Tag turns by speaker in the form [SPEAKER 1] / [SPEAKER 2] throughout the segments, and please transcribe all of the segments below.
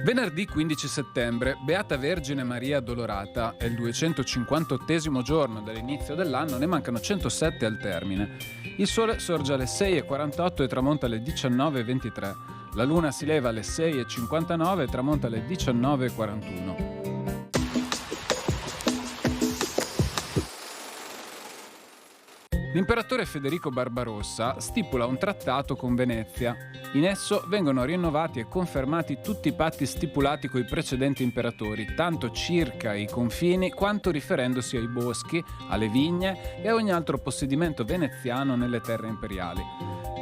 [SPEAKER 1] Venerdì 15 settembre, Beata Vergine Maria Addolorata, è il 258° giorno dall'inizio dell'anno, ne mancano 107 al termine. Il sole sorge alle 6:48 e tramonta alle 19:23. La luna si leva alle 6:59 e tramonta alle 19:41. L'imperatore Federico Barbarossa stipula un trattato con Venezia. In esso vengono rinnovati e confermati tutti i patti stipulati coi precedenti imperatori, tanto circa i confini quanto riferendosi ai boschi, alle vigne e a ogni altro possedimento veneziano nelle terre imperiali.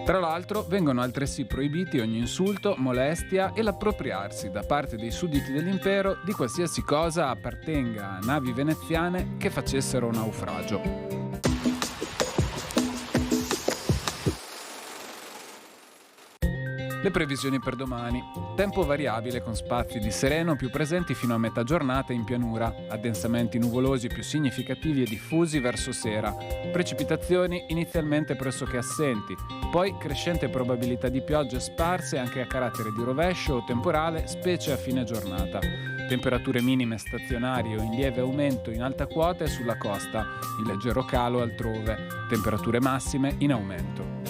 [SPEAKER 1] Tra l'altro vengono altresì proibiti ogni insulto, molestia e l'appropriarsi da parte dei sudditi dell'impero di qualsiasi cosa appartenga a navi veneziane che facessero naufragio. Le previsioni per domani. Tempo variabile con spazi di sereno più presenti fino a metà giornata in pianura, addensamenti nuvolosi più significativi e diffusi verso sera, precipitazioni inizialmente pressoché assenti, poi crescente probabilità di piogge sparse anche a carattere di rovescio o temporale, specie a fine giornata. Temperature minime stazionarie o in lieve aumento in alta quota e sulla costa, in leggero calo altrove, temperature massime in aumento.